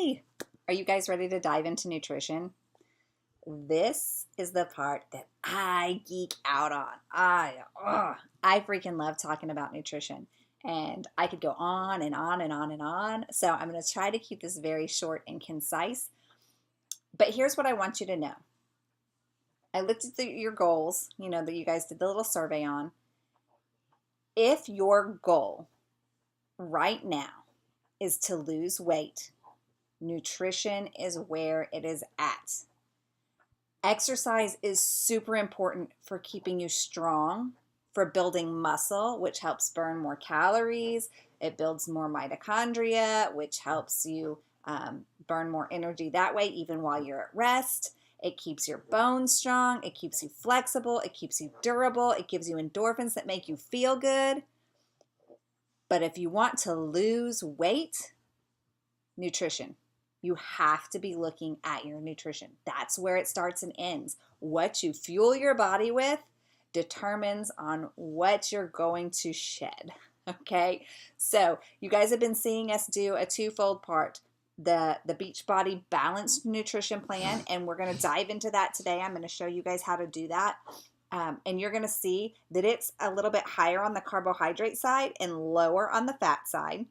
Hey, are you guys ready to dive into nutrition? This is the part that I geek out on. I freaking love talking about nutrition, and I could go on and on and on and on. So I'm going to try to keep this very short and concise. But here's what I want you to know. I looked at your goals, that you guys did the little survey on. If your goal right now is to lose weight, nutrition is where it is at. Exercise is super important for keeping you strong, for building muscle, which helps burn more calories. It builds more mitochondria, which helps you burn more energy that way, even while you're at rest. It keeps your bones strong. It keeps you flexible. It keeps you durable. It gives you endorphins that make you feel good. But if you want to lose weight, nutrition. You have to be looking at your nutrition. That's where it starts and ends. What you fuel your body with determines on what you're going to shed. Okay, so you guys have been seeing us do a twofold part, the Beachbody Balanced Nutrition Plan, and we're going to dive into that today. I'm going to show you guys how to do that. And you're going to see that it's a little bit higher on the carbohydrate side and lower on the fat side.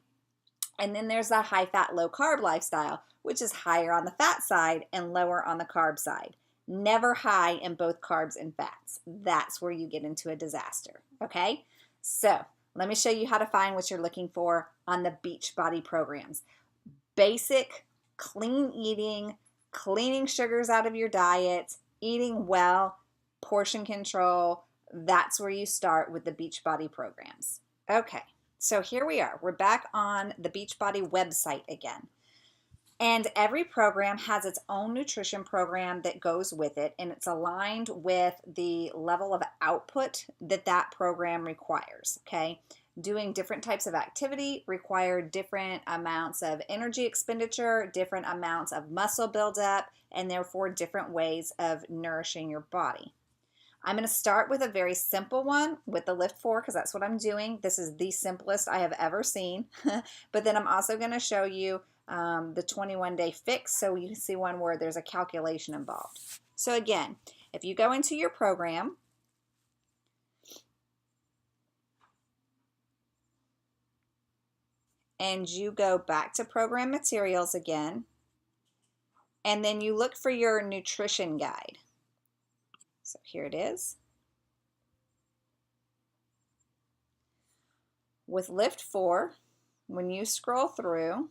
And then there's the high fat, low carb lifestyle, which is higher on the fat side and lower on the carb side. Never high in both carbs and fats. That's where you get into a disaster. Okay? So let me show you how to find what you're looking for on the Beachbody programs. Basic, clean eating, cleaning sugars out of your diet, eating well, portion control. That's where you start with the Beachbody programs. Okay. So here we are. We're back on the Beachbody website again. And every program has its own nutrition program that goes with it, and it's aligned with the level of output that program requires, okay? Doing different types of activity require different amounts of energy expenditure, different amounts of muscle buildup, and therefore different ways of nourishing your body. I'm going to start with a very simple one with the Lift 4 because that's what I'm doing. This is the simplest I have ever seen. But then I'm also going to show you the 21-day fix so you can see one where there's a calculation involved. So again, if you go into your program, and you go back to program materials again, and then you look for your nutrition guide. So here it is. With Lift 4, when you scroll through,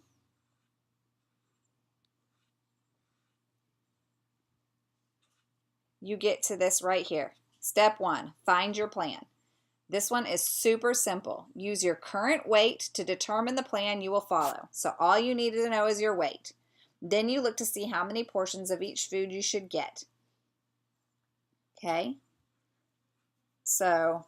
you get to this right here. Step 1, find your plan. This one is super simple. Use your current weight to determine the plan you will follow. So all you need to know is your weight. Then you look to see how many portions of each food you should get. Okay? So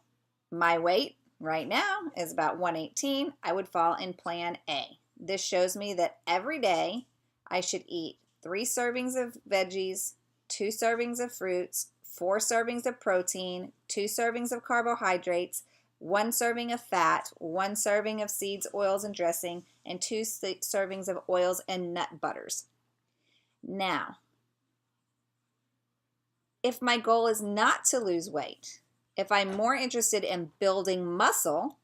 my weight right now is about 118. I would fall in plan A. This shows me that every day I should eat 3 servings of veggies, 2 servings of fruits, 4 servings of protein, 2 servings of carbohydrates, 1 serving of fat, 1 serving of seeds, oils, and dressing, and 2 servings of oils and nut butters. Now, if my goal is not to lose weight, if I'm more interested in building muscle,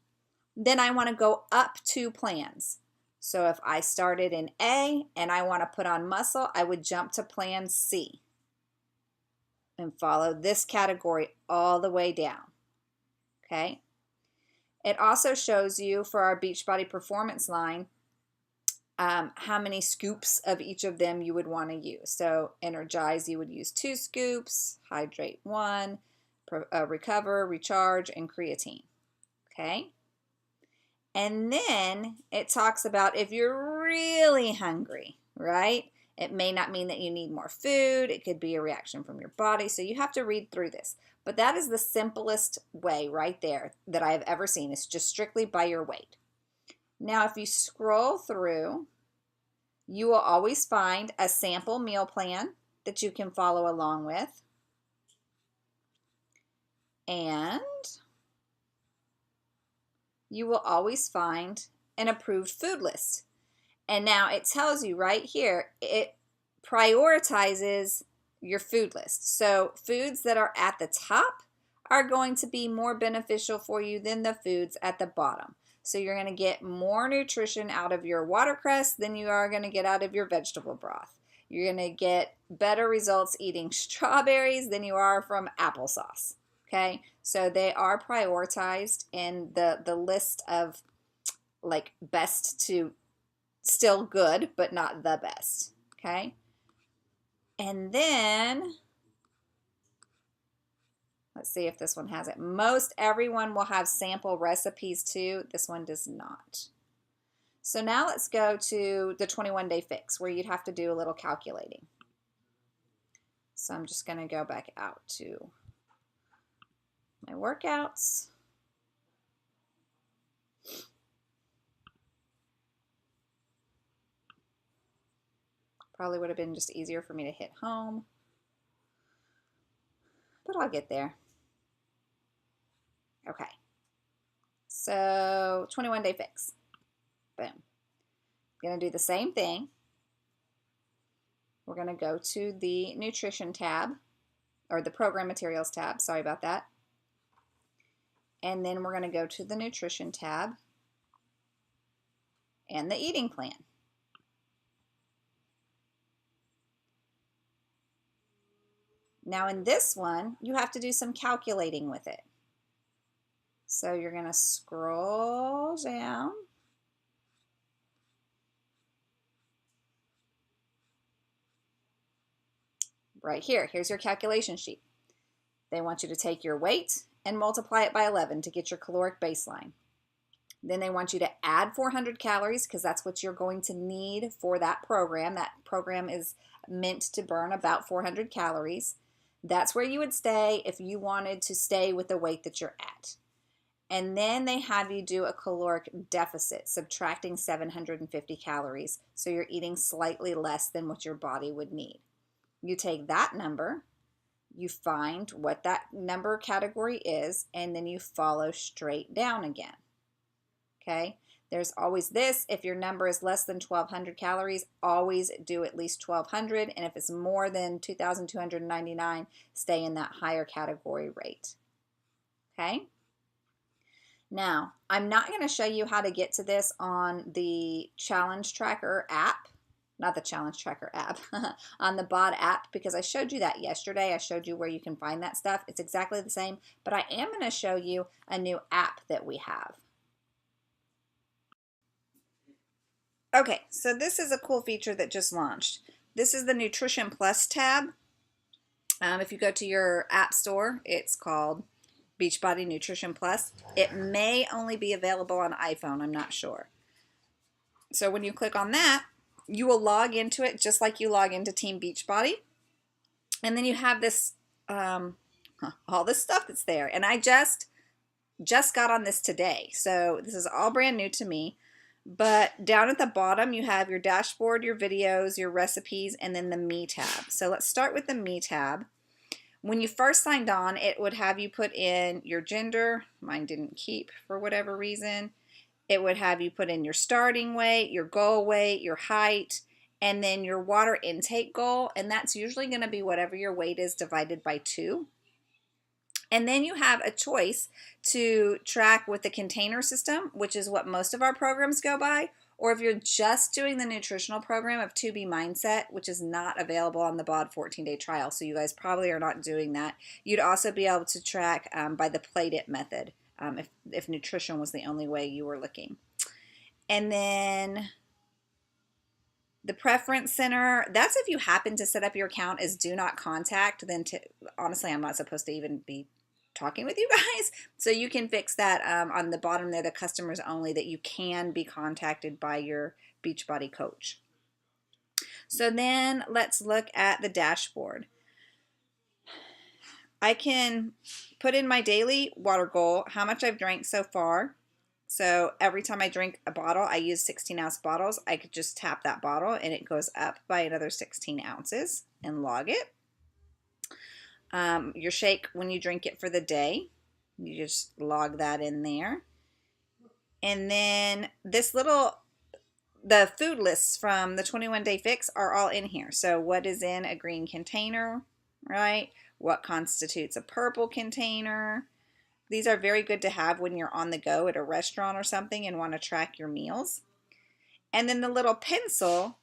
then I want to go up 2 plans. So if I started in A and I want to put on muscle, I would jump to plan C and follow this category all the way down. Okay? It also shows you for our Beachbody Performance line how many scoops of each of them you would want to use. So Energize, you would use 2 scoops, Hydrate 1, Recover, Recharge, and Creatine. Okay? And then it talks about if you're really hungry, right? It may not mean that you need more food. It could be a reaction from your body. So you have to read through this. But that is the simplest way right there that I have ever seen. It's just strictly by your weight. Now, if you scroll through, you will always find a sample meal plan that you can follow along with. And you will always find an approved food list. And now it tells you right here, it prioritizes your food list. So foods that are at the top are going to be more beneficial for you than the foods at the bottom. So you're going to get more nutrition out of your watercress than you are going to get out of your vegetable broth. You're going to get better results eating strawberries than you are from applesauce. Okay, so they are prioritized in the list of like best to still good, but not the best. Okay, and then let's see if this one has it. Most everyone will have sample recipes too. This one does not. So now let's go to the 21-day fix where you'd have to do a little calculating. So I'm just going to go back out to my workouts. Probably would have been just easier for me to hit home, but I'll get there. Okay, so 21-day fix. Boom. Going to do the same thing. We're going to go to the nutrition tab, or the program materials tab, sorry about that. And then we're going to go to the nutrition tab and the eating plan. Now in this one, you have to do some calculating with it. So you're going to scroll down. Right here, here's your calculation sheet. They want you to take your weight and multiply it by 11 to get your caloric baseline. Then they want you to add 400 calories because that's what you're going to need for that program. That program is meant to burn about 400 calories. That's where you would stay if you wanted to stay with the weight that you're at. And then they have you do a caloric deficit, subtracting 750 calories. So you're eating slightly less than what your body would need. You take that number, you find what that number category is, and then you follow straight down again. Okay? There's always this. If your number is less than 1,200 calories, always do at least 1,200. And if it's more than 2,299, stay in that higher category rate. Okay? Now, I'm not going to show you how to get to this on the Challenge Tracker app. Not the Challenge Tracker app, on the BOD app, because I showed you that yesterday. I showed you where you can find that stuff. It's exactly the same, but I am going to show you a new app that we have. Okay, so this is a cool feature that just launched. This is the Nutrition Plus tab. If you go to your app store, it's called Beachbody Nutrition Plus. It may only be available on iPhone, I'm not sure. So when you click on that, you will log into it just like you log into Team Beachbody. And then you have this, all this stuff that's there. And I just got on this today. So this is all brand new to me. But down at the bottom, you have your dashboard, your videos, your recipes, and then the Me tab. So let's start with the Me tab. When you first signed on, it would have you put in your gender. Mine didn't keep for whatever reason. It would have you put in your starting weight, your goal weight, your height, and then your water intake goal. And that's usually going to be whatever your weight is divided by 2. And then you have a choice to track with the container system, which is what most of our programs go by, or if you're just doing the nutritional program of 2B Mindset, which is not available on the BOD 14-day trial, so you guys probably are not doing that. You'd also be able to track by the Plate It method if nutrition was the only way you were looking. And then the Preference Center, that's if you happen to set up your account as Do Not Contact, then honestly, I'm not supposed to even be talking with you guys. So you can fix that on the bottom there, the customers only, that you can be contacted by your Beachbody coach. So then let's look at the dashboard. I can put in my daily water goal, how much I've drank so far. So every time I drink a bottle, I use 16-ounce bottles. I could just tap that bottle and it goes up by another 16 ounces and log it. Your shake, when you drink it for the day, you just log that in there. And then this little the food lists from the 21 Day Fix are all in here. So what is in a green container, right? What constitutes a purple container? These are very good to have when you're on the go at a restaurant or something and want to track your meals. And then the little pencil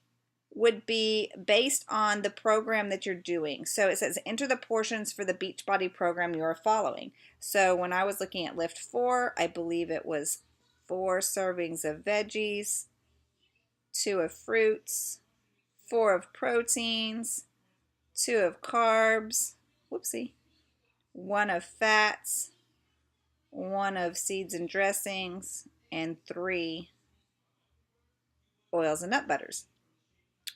would be based on the program that you're doing. So it says enter the portions for the Beachbody program you are following. So when I was looking at Lift 4, I believe it was 4 servings of veggies, 2 of fruits, 4 of proteins, 2 of carbs, whoopsie, 1 of fats, 1 of seeds and dressings, and 3 oils and nut butters.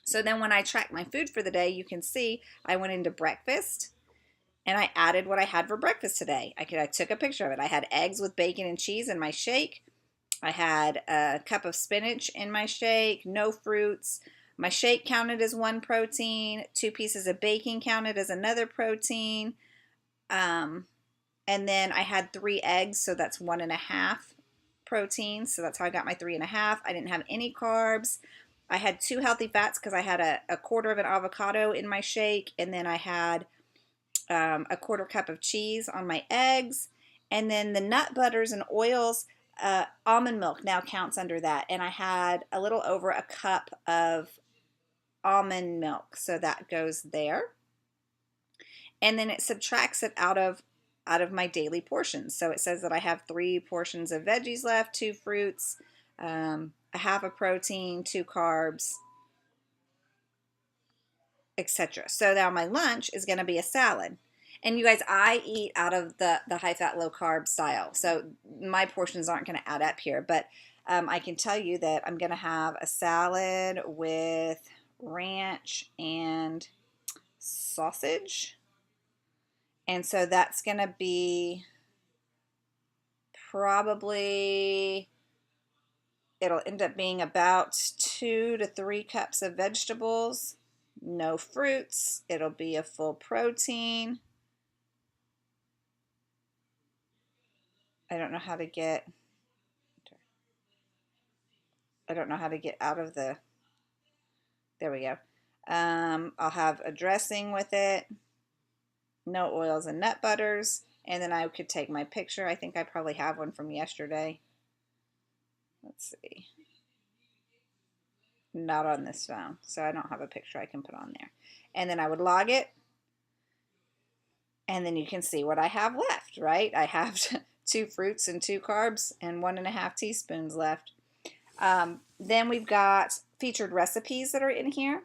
So then when I track my food for the day, you can see I went into breakfast and I added what I had for breakfast today. I took a picture of it. I had eggs with bacon and cheese in my shake. I had a cup of spinach in my shake, no fruits. My shake counted as 1 protein. 2 pieces of bacon counted as another protein. And then I had 3 eggs, so that's 1.5 protein. So that's how I got my 3.5. I didn't have any carbs. I had 2 healthy fats because I had a quarter of an avocado in my shake, and then I had a quarter cup of cheese on my eggs, and then the nut butters and oils, almond milk now counts under that, and I had a little over a cup of almond milk, so that goes there. And then it subtracts it out of my daily portions. So it says that I have 3 portions of veggies left, 2 fruits, a half a protein, 2 carbs, etc. So now my lunch is going to be a salad. And you guys, I eat out of the high fat, low carb style. So my portions aren't going to add up here. But I can tell you that I'm going to have a salad with ranch and sausage. And so that's going to be probably, it'll end up being about 2 to 3 cups of vegetables, no fruits. It'll be a full protein. I don't know how to get out of the, there we go. I'll have a dressing with it, no oils and nut butters, and then I could take my picture. I think I probably have one from yesterday. Let's see. Not on this phone, so I don't have a picture I can put on there. And then I would log it, and then you can see what I have left, right? I have 2 fruits and 2 carbs and 1.5 teaspoons left. Then we've got featured recipes that are in here.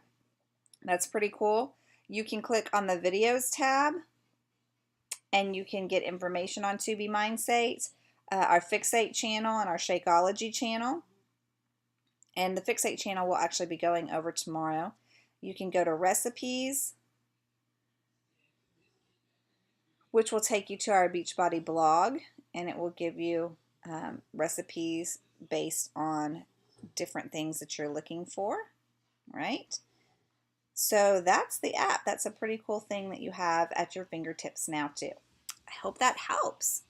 That's pretty cool. You can click on the videos tab and you can get information on To Be Mindset, our Fixate channel and our Shakeology channel. And the Fixate channel will actually be going over tomorrow. You can go to recipes, which will take you to our Beachbody blog, and it will give you recipes based on different things that you're looking for, right? So that's the app. That's a pretty cool thing that you have at your fingertips now too. I hope that helps.